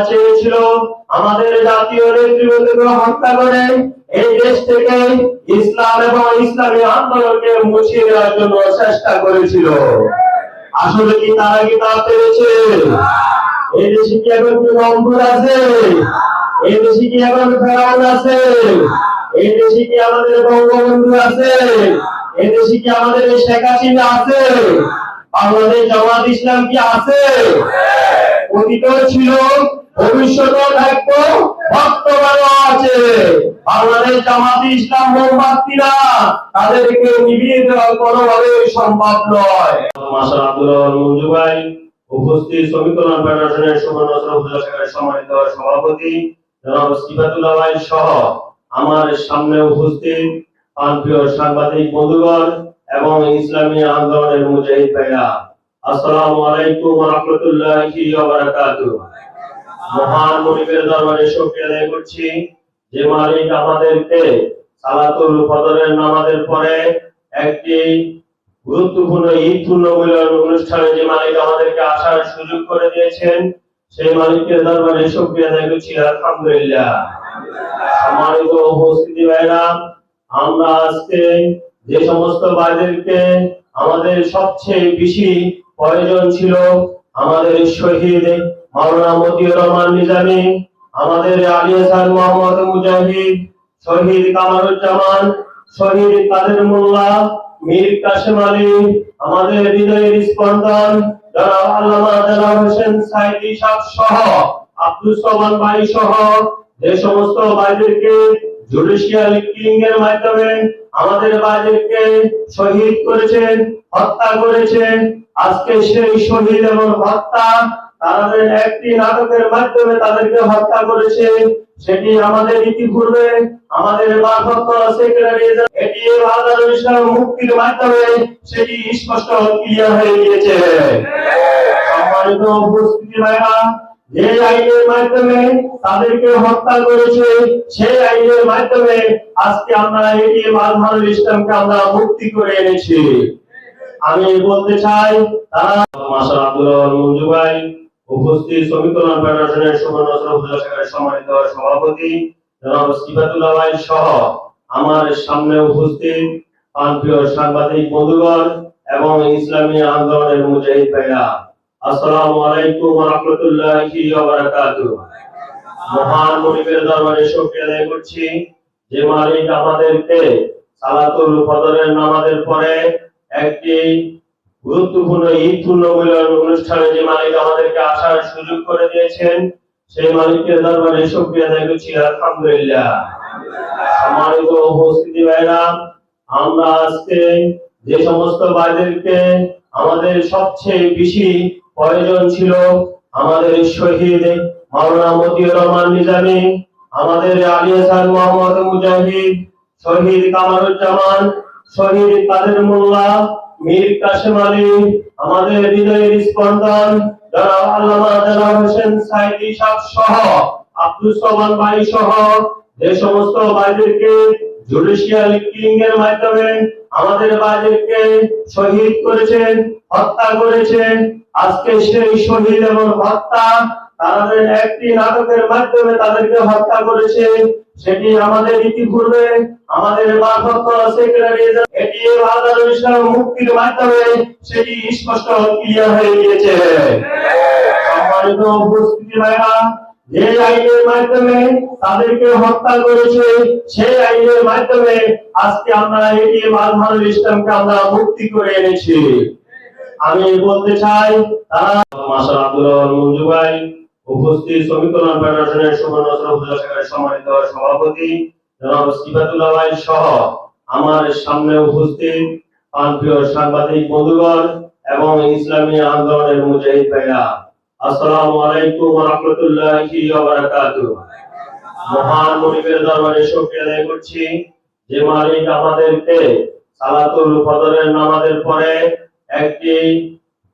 চেয়েছিল আমাদের জাতীয় নেতৃবৃন্দকে হত্যা করে এই দেশ থেকে ইসলাম এবং ইসলামী আন্দোলনকে মুছিয়ে দেওয়ার জন্য চেষ্টা করেছিল। আসলে কি তারা কি তা পেরেছে? এই দেশে কি এখন কি রংপুর আছে? এই দেশে কি এখন ফেরাউন আছে? এই দেশে কি আমাদের বঙ্গবন্ধু আছে? এই দেশে কি আমাদের শেখ হাসিনা আছে? বাংলাদেশ জামাত ইসলাম কি আছে? অতীতও ছিল, ভবিষ্যতেও থাকবো, বর্তমানও আছে। বাংলাদেশ জামাত ইসলাম মোমবাতিরা তাদেরকে নিভিয়ে দেওয়া কোনোভাবে সম্ভব নয়। মাস্টার আব্দুল মঞ্জু ভাই, উপস্থিত শ্রমিক কল্যাণ ফেডারেশনের সুবর্ণচর উপজেলা শাখার সম্মানিত সভাপতি জনাব সিফাতুল্লাহ ভাই সহ আমার সামনে উপস্থিত প্রিয় সাংবাদিক বন্ধুগণ এবং ইসলামী আন্দোলনের মুজাহিদ ভাইরা, আসসালামু আলাইকুম ওয়া রাহমাতুল্লাহি ওয়া বারাকাতুহু। মহান মুনিবের দরবারে শুকরিয়া আদায় করছি যে মালিক আমাদেরকে সালাতুল ফজরের নামাজের পরে একটি গুরুত্বপূর্ণ ঈদ পুণ্যমিলন অনুষ্ঠানে যে মালিক আমাদেরকে আসার সুযোগ করে দিয়েছেন, সেই মালিকের দরবারে শুকরিয়া আদায় করছি আলহামদুলিল্লাহ। সম্মানিত উপস্থিতি ভাইরা, আমরা আজকে যে সমস্ত ভাইদেরকে আমাদের সবচেয়ে বেশি প্রয়োজন ছিল, আমাদের শহীদ মাওলানা মতিউর রহমান নিজামী, আমাদের আলী হাসান মোহাম্মদ মুজাহিদ, শহীদ কামারুজ্জামান, শহীদ কাদের মোল্লা, মীর কাসেম আলী, আমাদের হৃদয়ের স্পন্দন জনাব আল্লামা দেলাওয়ার হোসেন সাইদি সাহেব সহ আব্দুল সোবহান ভাই সহ যে সমস্ত ভাইদেরকে জুডিশিয়াল কিলিং এর মাধ্যমে আমাদের ভাইদেরকে শহীদ করেছেন, হত্যা করেছেন, আজকে সেই শহীদ এবং হত্যা তাদের একটি নাটকের মাধ্যমে তাদেরকে হত্যা করেছে। সেটি আমাদের ইতিপূর্বে আমাদের ভারপ্রাপ্ত সেক্রেটারি এটিএম আজহারুল ইসলাম মুক্তির মাধ্যমে সেটি স্পষ্ট ক্লিয়ার হয়ে গিয়েছে। সম্মানিত উপস্থিতি ভাইরা, যে আইনের মাধ্যমে তাদেরকে হত্যা করেছে সেই আইনের মাধ্যমে আজকে আমরা এটিএম আজহারুল ইসলামকে আমরা মুক্তি করে এনেছি। আমি বলতে চাই তারা মাস্টার আব্দুল মঞ্জু ভাই, উপস্থিত শ্রমিক কল্যাণ ফেডারেশনের সুবর্ণচর উপজেলা শাখার সম্মানিত সভাপতি জনাব সিফাতুল্লাহ ভাই সহ আমার সামনে উপস্থিত প্রিয় সাংবাদিক বন্ধুগণ এবং ইসলামী আন্দোলনের মুজাহিদ ভাইরা, আসসালামু আলাইকুম ওয়া রাহমাতুল্লাহি ওয়া বারাকাতুহু। মহান মুনিবের দরবারে শুকরিয়া আদায় করছি যে মালিক আমাদেরকে সালাতুল ফজরের নামাজের পরে একটি গুরুত্বপূর্ণ ঈদ পুণ্যমিলন অনুষ্ঠানে যে মালিক আমাদেরকে আসার সুযোগ করে দিয়েছেন, সেই মালিকের দরবারে শুকরিয়া আদায় করছি আলহামদুলিল্লাহ। সম্মানিত উপস্থিতি ভাইরা, আমরা আজকে যে সমস্ত ভাইদেরকে আমাদের সবচেয়ে বেশি প্রয়োজন ছিল, আমাদের শহীদ মাওলানা মতিউর রহমান নিজামী, আমাদের আলী হাসান মোহাম্মদ মুজাহিদ, শহীদ কামারুজ্জামান, শহীদ কাদের মোল্লা, মীর কাসেম আলী, আমাদের হৃদয়ের স্পন্দন জনাব আল্লামা দেলাওয়ার হোসেন সাইদি সাহেব সহ আব্দুল সোবহান ভাই সহ যে সমস্ত ভাইদেরকে জুডিশিয়াল কিলিং এর মাধ্যমে আমাদের ভাইদেরকে শহীদ করেছেন, হত্যা করেছেন, আজকে সেই শহীদ এবং হত্যা তাদের একটি নাটকের মাধ্যমে তাদেরকে হত্যা করেছে। সেটি আমাদের ইতিপূর্বে আমাদের ভারপ্রাপ্ত সেক্রেটারি এটিএম আজহারুল ইসলাম মুক্তির মাধ্যমে সেটি স্পষ্ট ক্লিয়ার হয়ে গিয়েছে। সম্মানিত উপস্থিতি ভাইরা, যে আইনের মাধ্যমে তাদেরকে হত্যা করেছে সেই আইনের মাধ্যমে আজকে আমরা এটিএম আজহারুল ইসলামকে আমরা মুক্তি করে এনেছি। আমি বলতে চাই তারা মাস্টার আব্দুল মঞ্জু ভাই, উপস্থিত শ্রমিক কল্যাণ ফেডারেশনের সুবর্ণচর উপজেলা শাখার সম্মানিত সভাপতি জনাব সিফাতুল্লাহ ভাই সহ আমার সামনে উপস্থিত প্রিয় সাংবাদিক বন্ধুগণ এবং ইসলামী আন্দোলনের মুজাহিদ ভাইরা, আসসালামু আলাইকুম ওয়া রাহমাতুল্লাহি ওয়া বারাকাতুহু। মহান মুনিবের দরবারে শুকরিয়া আদায় করছি যে মালিক আমাদেরকে সালাতুল ফজরের নামাজের পরে একটি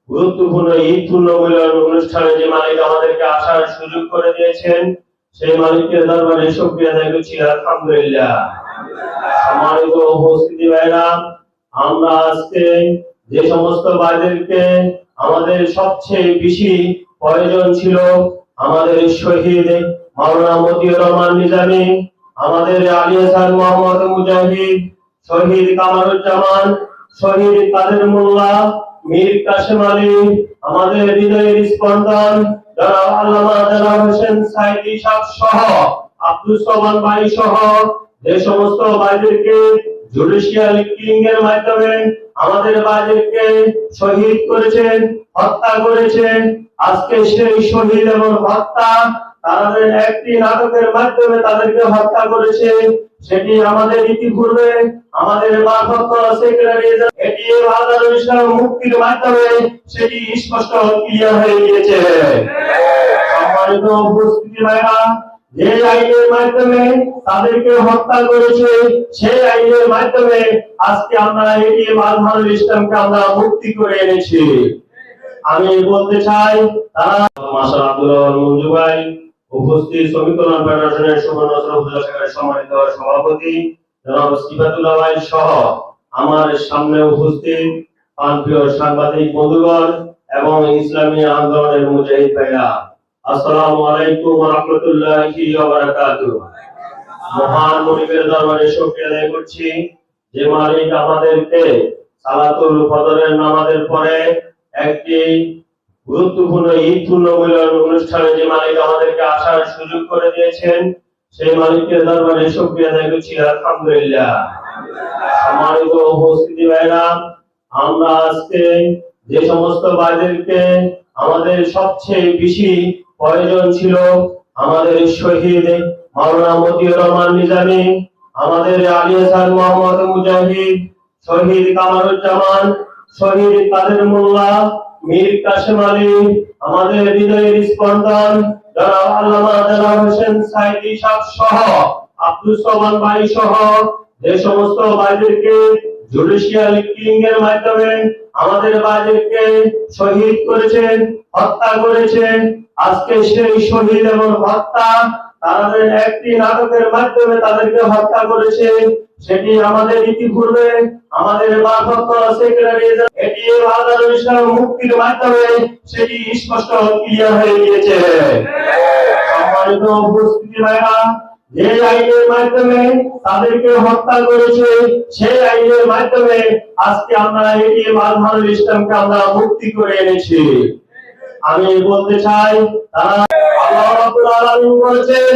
গুরুত্বপূর্ণ ঈদ পুণ্যমিলন অনুষ্ঠানে যে মালিক আমাদেরকে আসার সুযোগ করে দিয়েছেন, সেই মালিকের দরবারে শুকরিয়া আদায় করছি আলহামদুলিল্লাহ। সম্মানিত উপস্থিতি ভাইরা, আমরা আজকে যে সমস্ত ভাইদেরকে আমাদের সবচেয়ে বেশি প্রয়োজন ছিল, আমাদের শহীদ মাওলানা মতিউর রহমান নিজামী, আমাদের আলী হাসান মোহাম্মদ মুজাহিদ, শহীদ কামারুজ্জামান, শহীদ কাদের মোল্লা, মীর কাসেম আলী, আমাদের হৃদয়ের স্পন্দন জনাব আল্লামা দেলোয়ার হোসেন সাইদি সাহেব সহ আব্দুল সোবহান ভাই সহ যে সমস্ত ভাইদেরকে জুডিশিয়াল কিলিং এর মাধ্যমে আমাদের ভাইদেরকে শহীদ করেছেন, হত্যা করেছেন, আজকে সেই শহীদ এবং হত্যা তাদের একটি নাটকের মাধ্যমে তাদেরকে হত্যা করেছে। সেটি আমাদের ইতিপূর্বে আমাদের ভারপ্রাপ্ত সেক্রেটারি এটিএম আজহারুল ইসলাম মুক্তির মাধ্যমে সেটি স্পষ্ট ক্লিয়ার হয়ে গিয়েছে। সম্মানিত উপস্থিতি ভাইরা, যে আইনের মাধ্যমে তাদেরকে হত্যা করেছে সেই আইনের মাধ্যমে আজকে আমরা এটিএম আজহারুল ইসলামকে আমরা মুক্তি করে এনেছি। আমি বলতে চাই তারা মাশাআল্লাহ আব্দুল মঞ্জু ভাই, উপস্থিত শ্রমিক কল্যাণ ফেডারেশনের সুবর্ণচর উপজেলা শাখার সম্মানিত সভাপতি জনাব সিফাতুল্লাহ ভাই সহ আমার সামনে উপস্থিত প্রিয় সাংবাদিক বন্ধুগণ এবং ইসলামী আন্দোলনের মুজাহিদ ভাইরা, আসসালামু আলাইকুম ওয়া রাহমাতুল্লাহি ওয়া বারাকাতুহু। মহান মুনিবের দরবারে শুকরিয়া আদায় করছি যে মালিক আমাদেরকে সালাতুল ফজরের নামাজের পরে একটি গুরুত্বপূর্ণ ঈদ পুণ্যমিলন অনুষ্ঠানে যে মালিক আমাদেরকে আসার সুযোগ করে দিয়েছেন, সেই মালিকের দরবারে শুকরিয়া আদায় করছি আলহামদুলিল্লাহ। সম্মানিত উপস্থিতি ভাইরা, আমরা আজকে যে সমস্ত ভাইদেরকে আমাদের সবচেয়ে বেশি প্রয়োজন ছিল, আমাদের শহীদ মাওলানা মতিউর রহমান নিজামী, আমাদের আলী হাসান মোহাম্মদ মুজাহিদ, শহীদ কামারুজ্জামান, শহীদ কাদের মোল্লা, মীর কাসেম আলী, আমাদের হৃদয়ের স্পন্দন জনাব আল্লামা দেলোয়ার হোসেন সাইদি সাহেব সহ আব্দুল সোবহান ভাই সহ যে সমস্ত ভাইদেরকে জুডিশিয়াল কিলিং এর মাধ্যমে আমাদের ভাইদেরকে শহীদ করেছেন, হত্যা করেছেন, আজকে সেই শহীদ এবং হত্যা তাদের একটি নাটকের মাধ্যমে তাদেরকে হত্যা করেছে। সেটি আমাদের ইতিপূর্বে আমাদের ভারপ্রাপ্ত সেক্রেটারি এটিএম আজহারুল ইসলাম মুক্তির মাধ্যমে সেটি স্পষ্ট ক্লিয়ার হয়ে গিয়েছে। সম্মানিত উপস্থিতি ভাইরা, যে আইনের মাধ্যমে তাদেরকে হত্যা করেছে সেই আইনের মাধ্যমে আজকে আমরা এটিএম আজহারুল ইসলামকে আমরা মুক্তি করে এনেছি। আমি বলতে চাই তারা আল্লাহ রাব্বুল আলামিন বলেছেন,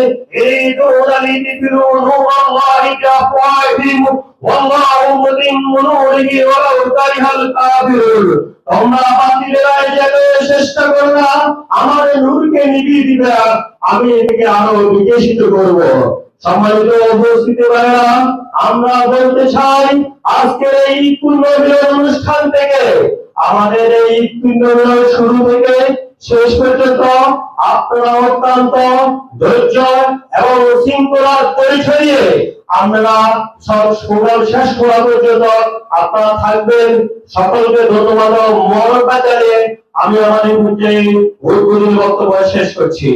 ঈদুল লিতিফিরু নূরাল্লাহি কাফাহিম ওয়াল্লাহু মুতিম্মু নূরিহি ওয়ালাউ কারিহাল কাফিরুন। তোমরা বাতিলের আইয়াকে চেষ্টা করো না, আমার নূরকে নিভিয়ে দিবে, আমি এটাকে আরো বিকশিত করব। সম্মানিত উপস্থিতি ভাইরা, আমরা বলতে চাই আজকের এই পুণ্যমিলন অনুষ্ঠান থেকে আমাদের এই পুণ্যমিলন শুরু থেকে শেষ পর্যন্ত আপনারা অত্যন্ত ধৈর্য এবং শৃঙ্খলার পরিচয় নিয়ে আমরা সব সুন্দর শেষ করা পর্যন্ত আপনারা থাকবেন। সকলকে ধন্যবাদ ও মোবারকবাদ জানিয়ে আমি আমার এই বক্তব্য শেষ করছি।